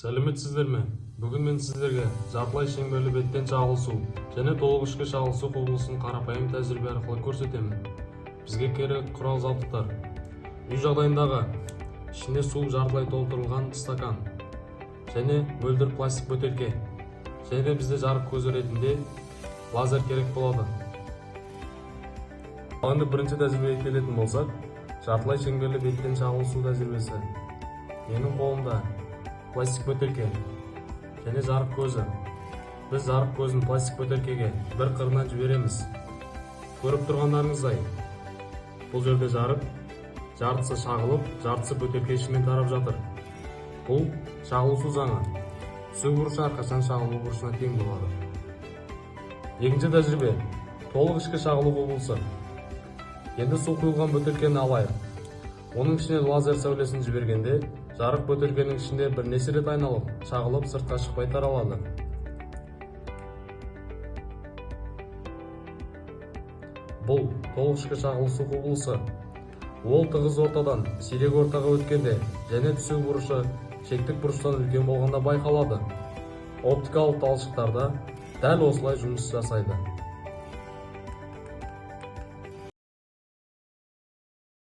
Сәлеметсіздер ме? Бүгін мен сіздерге жартылай шеңберлі беттен шағылысу және толық ішкі шағылысу құбылысын қарапайым тәжірибе арқылы көрсетемін. Бізге керек құрал-жабдықтар: үй жағдайындағы ішіне су жартылай толтырылған стакан және мөлдір пластик бөтелке, және бізде жарық көзі ретінде лазер керек болады. Енді бірінші тәжірибеге келетін болсақ, жартылай шеңберлі беттен шағылысу тәжірибесі. Менің қолымда пластик бөтелке және жарық көзі. Біз жарық көзін пластик бөтелкеге бір қырынан жібереміз. Көріп тұрғандарыңыздай, бұл жерде жарық, жартысы шағылып, жартысы бөтелке ішімен тарап жатыр. Бұл шағылысу заңы. Түсу бұрышы әрқашан шағылу бұрышына тең болады. Екінші тәжірибе — толық ішкі шағылу құбылысы. Енді су құйылған бөтелкені алайық. Оның ішіне лазер сәулесін жібергенде, жарық бөтелкенің ішінде бірнеше рет айналып, шағылып, сыртқа шықпай таралады. Бұл толық ішкі шағылысу құбылысы. Ол тығыз ортадан сирек ортаға өткенде және түсу бұрышы шектік бұрыштан үлкен болғанда байқалады. Оптикалық талшықтарда дәл осылай жұмыс жасайды.